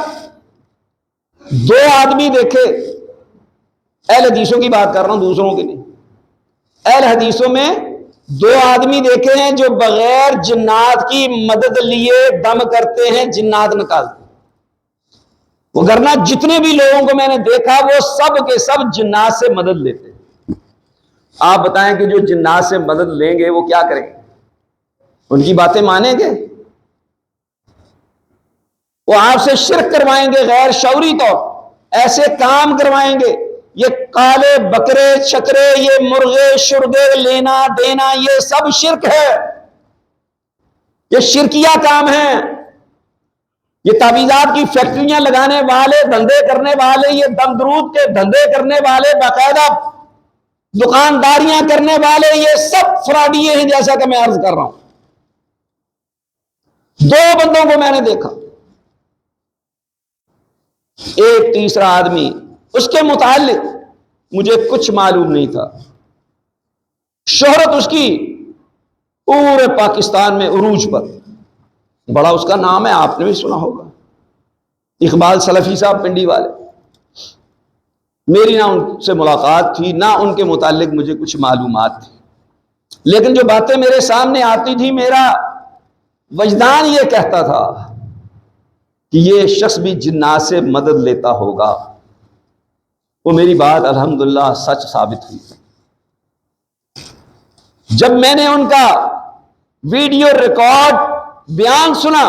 2 آدمی دیکھے، اہل حدیثوں کی بات کر رہا ہوں، دوسروں کی نہیں. اہل حدیثوں میں 2 آدمی دیکھے ہیں جو بغیر جنات کی مدد لیے دم کرتے ہیں، جنات نکالتے ہیں. وگرنہ جتنے بھی لوگوں کو میں نے دیکھا وہ سب کے سب جنات سے مدد لیتے ہیں. آپ بتائیں کہ جو جنات سے مدد لیں گے وہ کیا کریں گے؟ ان کی باتیں مانیں گے؟ وہ آپ سے شرک کروائیں گے، غیر شعوری طور ایسے کام کروائیں گے. یہ کالے بکرے چکرے، یہ مرغے شرگے لینا دینا، یہ سب شرک ہے، یہ شرکیہ کام ہے. یہ تعویذات کی فیکٹریاں لگانے والے، دھندے کرنے والے، یہ دم درود کے دھندے کرنے والے، باقاعدہ دکانداریاں کرنے والے، یہ سب فراڈیے ہیں، جیسا کہ میں عرض کر رہا ہوں۔ دو بندوں کو میں نے دیکھا، ایک تیسرا آدمی، اس کے متعلق مجھے کچھ معلوم نہیں تھا، شہرت اس کی پورے پاکستان میں عروج پر، بڑا اس کا نام ہے، آپ نے بھی سنا ہوگا، اقبال سلفی صاحب پنڈی والے۔ میری نہ ان سے ملاقات تھی، نہ ان کے متعلق مجھے کچھ معلومات تھی، لیکن جو باتیں میرے سامنے آتی تھی، میرا وجدان یہ کہتا تھا کہ یہ شخص بھی جنات سے مدد لیتا ہوگا۔ وہ میری بات الحمدللہ سچ ثابت ہوئی۔ جب میں نے ان کا ویڈیو ریکارڈ بیان سنا،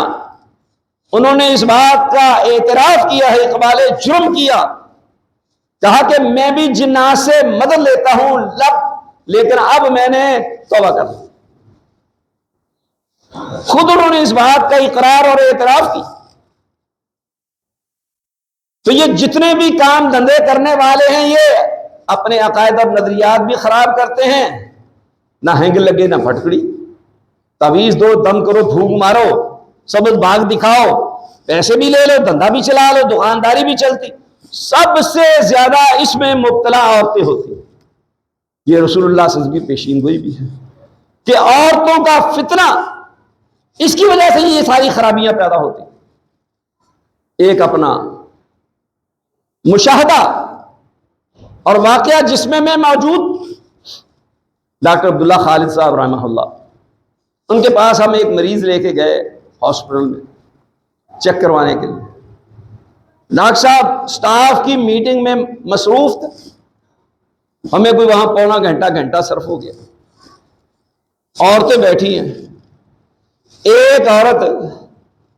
انہوں نے اس بات کا اعتراف کیا ہے، اقبال جرم کیا، کہا کہ میں بھی جنات سے مدد لیتا ہوں، لیکن اب میں نے توبہ کر لی۔ خود انہوں نے اس بات کا اقرار اور اعتراف کی۔ تو یہ جتنے بھی کام دھندے کرنے والے ہیں، یہ اپنے عقائد اور نظریات بھی خراب کرتے ہیں، نہ ہینگ لگے نہ پھٹکڑی، تعویذ دو، دم کرو، پھونک مارو، سبز باغ دکھاؤ، پیسے بھی لے لو، دھندا بھی چلا لو، دکانداری بھی چلتی، سب سے زیادہ اس میں مبتلا عورتیں ہوتی ہیں۔ یہ رسول اللہ صلی اللہ علیہ وسلم کی پیشین گوئی بھی ہے کہ عورتوں کا فتنہ، اس کی وجہ سے یہ ساری خرابیاں پیدا ہوتی ہیں۔ ایک اپنا مشاہدہ اور واقعہ جس میں موجود، ڈاکٹر عبداللہ خالد صاحب رحمہ اللہ، ان کے پاس ہم ایک مریض لے کے گئے ہاسپٹل میں چیک کروانے کے لیے۔ ڈاکٹر صاحب سٹاف کی میٹنگ میں مصروف تھے، ہمیں کوئی وہاں پونا گھنٹہ صرف ہو گیا۔ عورتیں بیٹھی ہیں، ایک عورت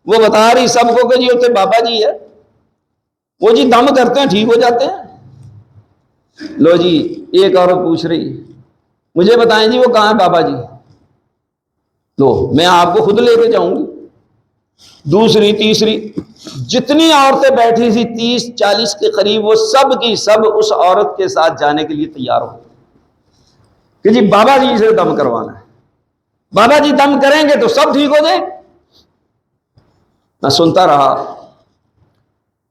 وہ بتا رہی سب کو کہ جی ہوتے بابا جی ہے، وہ جی دم کرتے ہیں ٹھیک ہو جاتے ہیں۔ لو جی، ایک عورت پوچھ رہی مجھے بتائیں جی وہ کہاں ہے بابا جی؟ لو میں آپ کو خود لے کے جاؤں گی۔ دوسری تیسری جتنی عورتیں بیٹھی تھی 30-40 کے قریب، وہ سب کی سب اس عورت کے ساتھ جانے کے لیے تیار ہو کہ جی بابا جی سے دم کروانا ہے، بابا جی دم کریں گے تو سب ٹھیک ہو جائے۔ میں سنتا رہا،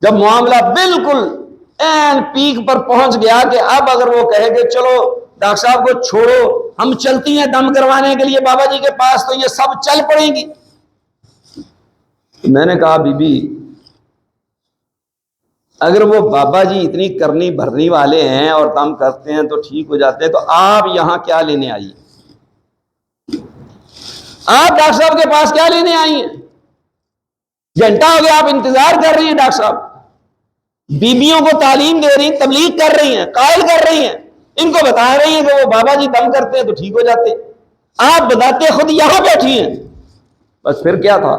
جب معاملہ بالکل این پیک پر پہنچ گیا کہ اب اگر وہ کہے کہ چلو ڈاکٹر صاحب کو چھوڑو، ہم چلتی ہیں دم کروانے کے لیے بابا جی کے پاس، تو یہ سب چل پڑیں گی۔ میں نے کہا بی بی، اگر وہ بابا جی اتنی کرنی بھرنی والے ہیں اور دم کرتے ہیں تو ٹھیک ہو جاتے ہیں، تو آپ یہاں کیا لینے آئی ہیں؟ آپ ڈاکٹر صاحب کے پاس کیا لینے آئی ہیں؟ گھنٹہ ہو گیا آپ انتظار کر رہی ہیں، ڈاکٹر صاحب بیبیوں کو تعلیم دے رہی ہیں، تبلیغ کر رہی ہیں، قائل کر رہی ہیں، ان کو بتا رہی ہیں کہ وہ بابا جی دم کرتے ہیں تو ٹھیک ہو جاتے ہیں، آپ بتاتے خود یہاں بیٹھی ہیں۔ بس پھر کیا تھا؟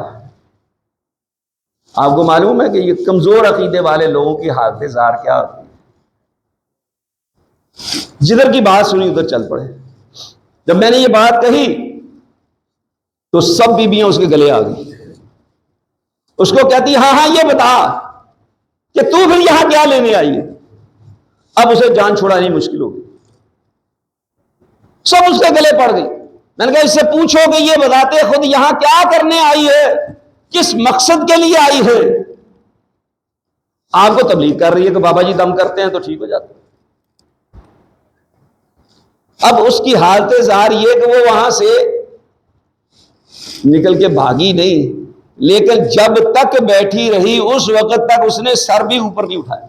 آپ کو معلوم ہے کہ یہ کمزور عقیدے والے لوگوں کی حالت زار کیا ہوتی ہے؟ جدھر کی بات سنی ادھر چل پڑے۔ جب میں نے یہ بات کہی تو سب بیبیاں اس کے گلے آ گئی، اس کو کہتی ہاں ہاں یہ بتا کہ تو پھر یہاں کیا لینے آئی ہے۔ اب اسے جان چھڑانی مشکل ہوگی، سب اس کے گلے پڑ گئی۔ میں نے کہا اس سے پوچھو کہ یہ بتاتے خود یہاں کیا کرنے آئی ہے، کس مقصد کے لیے آئی ہے؟ آپ کو تبلیغ کر رہی ہے کہ بابا جی دم کرتے ہیں تو ٹھیک ہو جاتے ہیں۔ اب اس کی حالت ظاہر یہ کہ وہ وہاں سے نکل کے بھاگی نہیں، لیکن جب تک بیٹھی رہی اس وقت تک اس نے سر بھی اوپر نہیں اٹھایا۔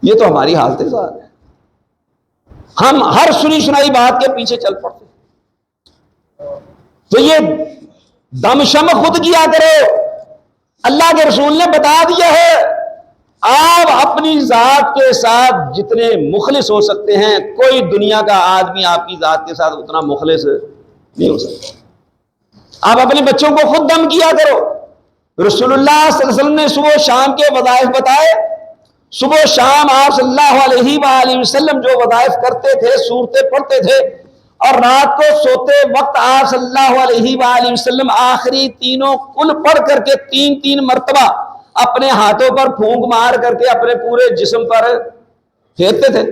یہ تو ہماری حالت ظاہر ہے، ہم ہر سنی سنائی بات کے پیچھے چل پڑتے۔ تو یہ دم شم خود کیا کرو، اللہ کے رسول نے بتا دیا ہے، آپ اپنی ذات کے ساتھ جتنے مخلص ہو سکتے ہیں، کوئی دنیا کا آدمی آپ کی ذات کے ساتھ اتنا مخلص نہیں ہو سکتا۔ آپ اپنے بچوں کو خود دم کیا کرو۔ رسول اللہ صلی اللہ علیہ وسلم نے صبح و شام کے وظائف بتائے، صبح و شام آپ صلی اللہ علیہ وآلہ وسلم جو وظائف کرتے تھے، سورتیں پڑھتے تھے، اور رات کو سوتے وقت آپ صلی اللہ علیہ وآلہ وسلم آخری تینوں کل پڑھ کر کے 3 مرتبہ اپنے ہاتھوں پر پھونک مار کر کے اپنے پورے جسم پر پھیرتے تھے.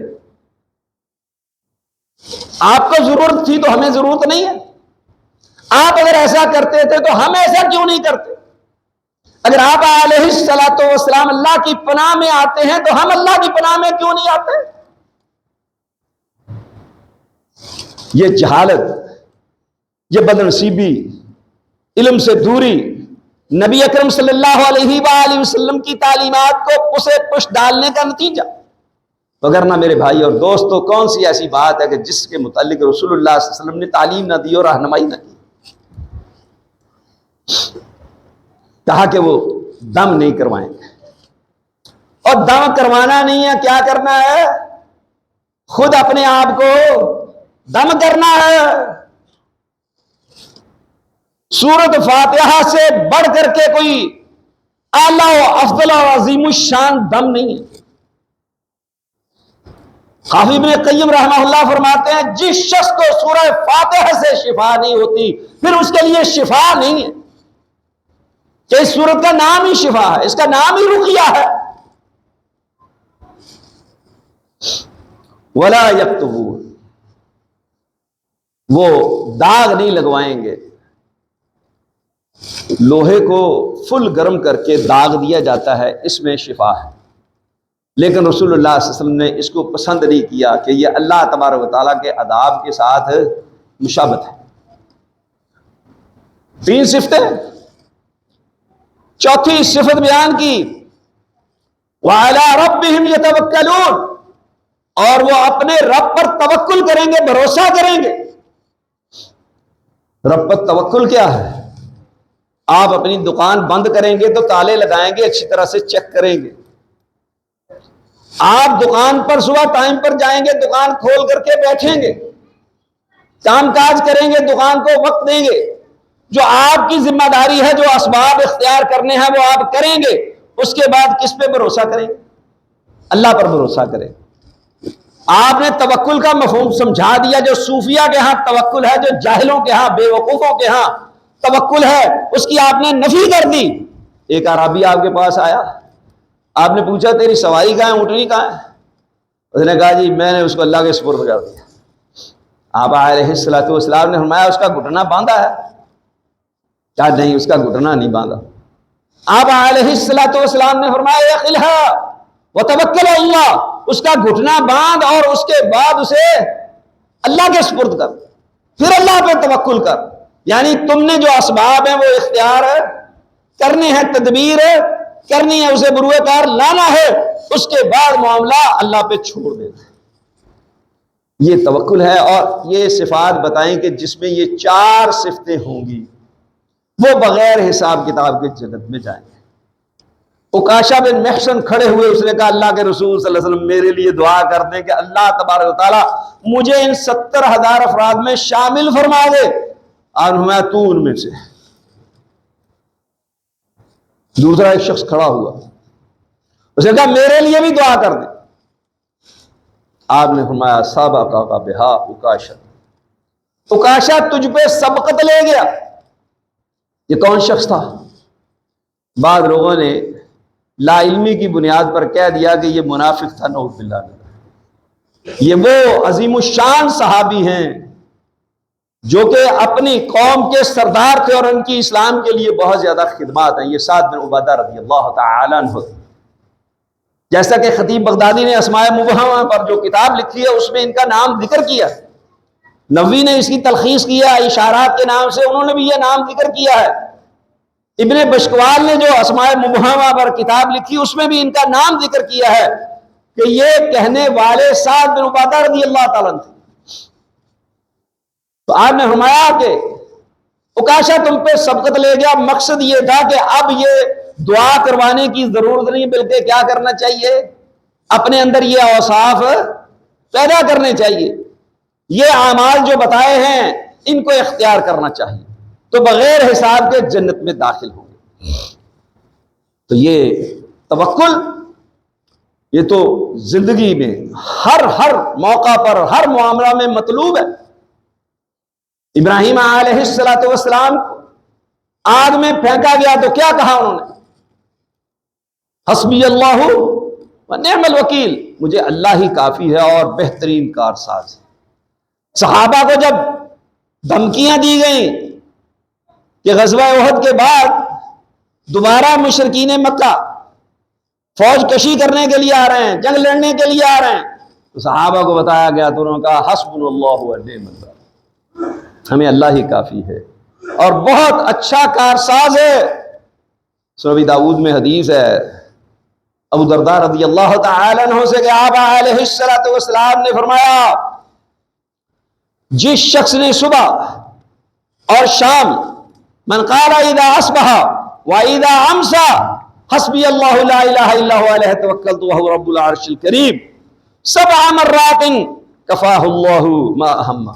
آپ کو ضرورت تھی تو ہمیں ضرورت نہیں ہے. آپ اگر ایسا کرتے تھے تو ہم ایسا کیوں نہیں کرتے؟ اگر آپ علیہ الصلوۃ والسلام اللہ کی پناہ میں آتے ہیں تو ہم اللہ کی پناہ میں کیوں نہیں آتے؟ یہ جہالت، یہ بدنصیبی، علم سے دوری، نبی اکرم صلی اللہ علیہ وآلہ وسلم کی تعلیمات کو پسے پش ڈالنے کا نتیجہ. وگرنہ میرے بھائی اور دوستو، کون سی ایسی بات ہے کہ جس کے متعلق رسول اللہ صلی اللہ علیہ وسلم نے تعلیم نہ دی اور رہنمائی نہ کی؟ کہا کہ وہ دم نہیں کروائیں گے. اور دم کروانا نہیں ہے، کیا کرنا ہے؟ خود اپنے آپ کو دم کرنا ہے. سورۃ فاتحہ سے بڑھ کر کے کوئی اعلیٰ و افضل و عظیم الشان دم نہیں ہے. حافظ ابن قیم رحمہ اللہ فرماتے ہیں جس شخص کو سورہ فاتحہ سے شفا نہیں ہوتی پھر اس کے لیے شفا نہیں ہے. کہ اس سورت کا نام ہی شفا ہے، اس کا نام ہی رقیہ ہے. ولا یکتبون، وہ داغ نہیں لگوائیں گے. لوہے کو فل گرم کر کے داغ دیا جاتا ہے، اس میں شفا ہے. لیکن رسول اللہ صلی اللہ علیہ وسلم نے اس کو پسند نہیں کیا کہ یہ اللہ تبارک و تعالیٰ کے عذاب کے ساتھ مشابہت ہے. 3 صفتیں، چوتھی صفت بیان کی وَعَلَىٰ رَبِّهِمْ يَتَوَكَّلُونَ، اور وہ اپنے رب پر توکل کریں گے، بھروسہ کریں گے. رب پر توکل کیا ہے؟ آپ اپنی دکان بند کریں گے تو تالے لگائیں گے، اچھی طرح سے چیک کریں گے. آپ دکان پر صبح ٹائم پر جائیں گے، دکان کھول کر کے بیٹھیں گے، کام کاج کریں گے، دکان کو وقت دیں گے. جو آپ کی ذمہ داری ہے، جو اسباب اختیار کرنے ہیں وہ آپ کریں گے. اس کے بعد کس پہ بھروسہ کریں؟ اللہ پر بھروسہ کریں. آپ نے توکل کا مفہوم سمجھا دیا. جو صوفیہ کے ہاں توکل ہے، جو جاہلوں کے ہاں، بے وقوفوں کے ہاں توکل ہے، اس کی آپ نے نفی کر دی. ایک اعرابی آپ کے پاس آیا، آپ نے پوچھا تیری سواری کہاں ہے، اونٹنی کہاں ہے؟ اس نے کہا جی میں نے اس کو اللہ کے سپرد کر دیا. آپ علیہ الصلوۃ والسلام نے فرمایا اس کا گھٹنا باندھا ہے؟ کہا نہیں، اس کا گھٹنا نہیں باندھا. آپ علیہ الصلوۃ والسلام نے فرمایا اخلها وتوکل علی اللہ، اس کا گھٹنا باندھ اور اس کے بعد اسے اللہ کے سپرد کر، پھر اللہ پہ توکل کر. یعنی تم نے جو اسباب ہیں وہ اختیار کرنے ہیں، تدبیر کرنی ہے، اسے بروئے کار لانا ہے، اس کے بعد معاملہ اللہ پہ چھوڑ دینا ہے. یہ توکل ہے. اور یہ صفات بتائیں کہ جس میں یہ 4 صفتیں ہوں گی وہ بغیر حساب کتاب کے جنت میں جائیں گے. عکاشہ بن محصن کھڑے ہوئے، اس نے کہا اللہ کے رسول صلی اللہ علیہ وسلم میرے لیے دعا کر دیں کہ اللہ تبارک و تعالیٰ مجھے ان 70,000 افراد میں شامل فرما دے. اور میں تو ان میں سے. دوسرا ایک شخص کھڑا ہوا، اس نے کہا میرے لیے بھی دعا کر دے. آپ نے فرمایا سابقہ بہا عکاشہ، عکاشہ تجھ پہ سبقت لے گیا. یہ کون شخص تھا؟ بعض لوگوں نے لا علمی کی بنیاد پر کہہ دیا کہ یہ منافق تھا، نعوذ باللہ. یہ وہ عظیم الشان صحابی ہیں جو کہ اپنی قوم کے سردار تھے اور ان کی اسلام کے لیے بہت زیادہ خدمات ہیں. یہ سعد بن عبادہ رضی اللہ تعالی عنہ، جیسا کہ خطیب بغدادی نے اسماء مبہمہ پر جو کتاب لکھی ہے اس میں ان کا نام ذکر کیا. نووی نے اس کی تلخیص کیا اشارات کے نام سے، انہوں نے بھی یہ نام ذکر کیا ہے. ابن بشکوال نے جو اسماء مبہمہ پر کتاب لکھی اس میں بھی ان کا نام ذکر کیا ہے کہ یہ کہنے والے سعد بن عبادہ رضی اللہ تعالیٰ عنہ تھے. تو آپ نے فرمایا کہ عکاشہ تم پہ سبقت لے گیا. مقصد یہ تھا کہ اب یہ دعا کروانے کی ضرورت نہیں، بلکہ کیا کرنا چاہیے؟ اپنے اندر یہ اوصاف پیدا کرنے چاہیے. یہ اعمال جو بتائے ہیں ان کو اختیار کرنا چاہیے، تو بغیر حساب کے جنت میں داخل ہوں گے. تو یہ توکل، یہ تو زندگی میں ہر موقع پر ہر معاملہ میں مطلوب ہے. ابراہیم علیہ السلام آگ میں پھینکا گیا تو کیا کہا انہوں نے؟ حسبی اللہ و نعم الوکیل، مجھے اللہ ہی کافی ہے اور بہترین کارساز ہے۔ صحابہ کو جب دھمکیاں دی گئیں کہ غزوہ احد کے بعد دوبارہ مشرکین مکہ فوج کشی کرنے کے لیے آ رہے ہیں، جنگ لڑنے کے لیے آ رہے ہیں، تو صحابہ کو بتایا گیا تو انہوں نے کہا حسبنا اللہ و نعم الوکیل، ہمیں اللہ ہی کافی ہے اور بہت اچھا کارساز ہے۔ سنن داؤد میں حدیث ہے ابو درداء رضی اللہ تعالی عنہ سے کہ آپ علیہ السلام نے فرمایا جس شخص نے صبح اور شام من قال اذا اصبح واذا امسى حسبی اللہ لا الہ الا هو علیہ توکلت وهو رب العرش الکریم 7 مرات کفاہ اللہ ما اہمہ،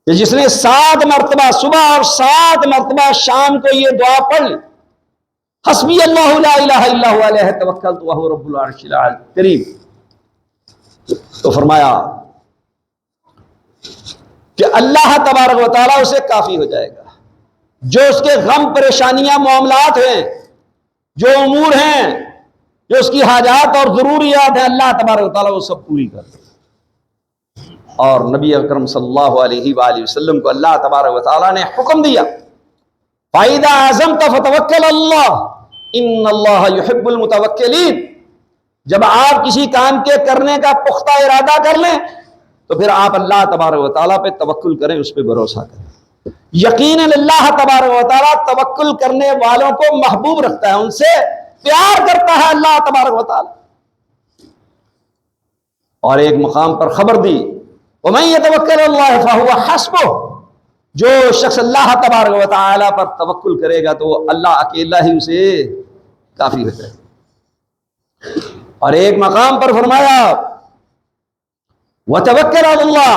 کہ جس نے 7 مرتبہ صبح اور 7 مرتبہ شام کو یہ دعا پڑھ لی، حسبی اللہ لا الہ الا هو علیہ توکلت وهو رب العرش الکریم، تو فرمایا کہ اللہ تبارک و تعالیٰ اسے کافی ہو جائے گا، جو اس کے غم پریشانیاں معاملات ہیں، جو امور ہیں، جو اس کی حاجات اور ضروریات ہیں، اللہ تبارک و تعالیٰ وہ سب پوری کر دے۔ اور نبی اکرم صلی اللہ علیہ وآلہ وسلم کو اللہ تبارک و تعالیٰ نے حکم دیا فَإِذَا عَزَمْتَ فَتَوَكَّلَ اللَّهُ إِنَّ اللَّهَ يُحِبُّ الْمُتَوَكِّلِينَ، جب آپ کسی کام کے کرنے کا پختہ ارادہ کر لیں تو پھر آپ اللہ تبارک و تعالیٰ پہ توکل کریں، اس پہ بھروسہ کریں۔ یقیناً اللہ تبارک و تعالیٰ توکل کرنے والوں کو محبوب رکھتا ہے، ان سے پیار کرتا ہے اللہ تبارک و تعالیٰ۔ اور ایک مقام پر خبر دی وَمَن يَتَوَكَّلْ عَلَى اللَّهِ فَهُوَ حَسْبُهُ، جو شخص اللہ تبارک و تعالیٰ پر توکل کرے گا تو اللہ اکیلا ہی اسے کافی ہو جائے گا۔ اور ایک مقام پر فرمایا وَتَوَكَّلْ عَلَى اللَّهِ،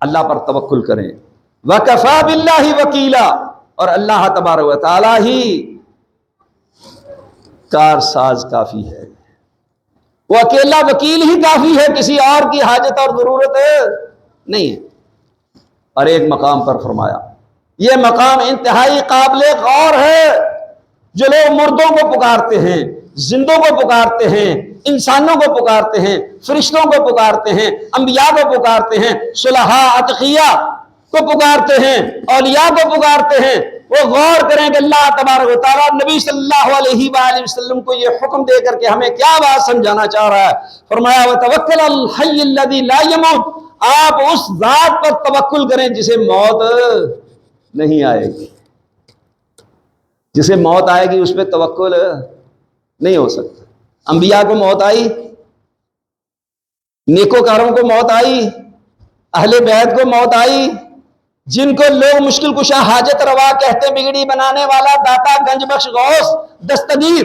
اللہ پر توکل کریں، وَكَفَى بِاللَّهِ وَكِيلًا، اور اللہ تبارک و تعالیٰ ہی کارساز کافی ہے، وہ اکیلا وکیل ہی کافی ہے، کسی اور کی حاجت اور ضرورت نہیں ہے۔ اور ایک مقام پر فرمایا یہ مقام انتہائی قابل غور ہے، جو لوگ مردوں کو پکارتے ہیں، زندوں کو پکارتے ہیں، انسانوں کو پکارتے ہیں، فرشتوں کو پکارتے ہیں، انبیاء کو پکارتے ہیں، صلحاء اتقیاء کو پکارتے ہیں، اولیاء کو پکارتے ہیں، وہ غور کریں کہ اللہ تبارک و تعالیٰ نبی صلی اللہ علیہ وآلہ وسلم کو یہ حکم دے کر کے ہمیں کیا بات سمجھانا چاہ رہا ہے۔ فرمایا وَتَوَكَّلْ عَلَى الْحَيِّ الَّذِي لَا يَمُوتُ، آپ اس ذات پر توکل کریں جسے موت نہیں آئے گی، جسے موت آئے گی اس پہ توکل نہیں ہو سکتا۔ انبیاء کو موت آئی، نیکوکاروں کو موت آئی، اہل بیت کو موت آئی، جن کو لوگ مشکل کشا حاجت روا کہتے، بگڑی بنانے والا، داتا، گنج بخش، غوث، دستگیر،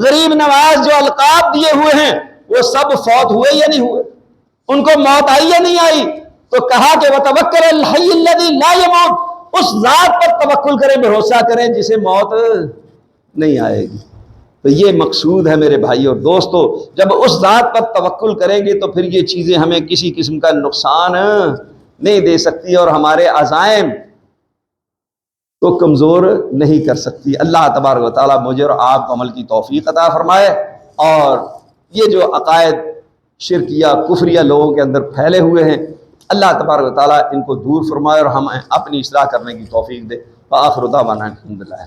غریب نواز، جو القاب دیے ہوئے ہیں، وہ سب فوت ہوئے یا نہیں ہوئے؟ ان کو موت آئی یا نہیں آئی؟ تو کہا کہ وَتَوَكَّلْ عَلَى الْحَيِّ الَّذِي لَا يَمُوتُ، اس ذات پر توکل کریں، بھروسہ کریں جسے موت نہیں آئے گی۔ تو یہ مقصود ہے میرے بھائی اور دوستو، جب اس ذات پر توکل کریں گے تو پھر یہ چیزیں ہمیں کسی قسم کا نقصان نہیں دے سکتی اور ہمارے عزائم کو کمزور نہیں کر سکتی۔ اللہ تبارک و تعالیٰ مجھے اور آپ کو عمل کی توفیق عطا فرمائے، اور یہ جو عقائد شرکیہ کفریہ لوگوں کے اندر پھیلے ہوئے ہیں، اللہ تبارک و تعالیٰ ان کو دور فرمائے اور ہمیں اپنی اصلاح کرنے کی توفیق دے۔ وآخر دعوانا الحمدللہ۔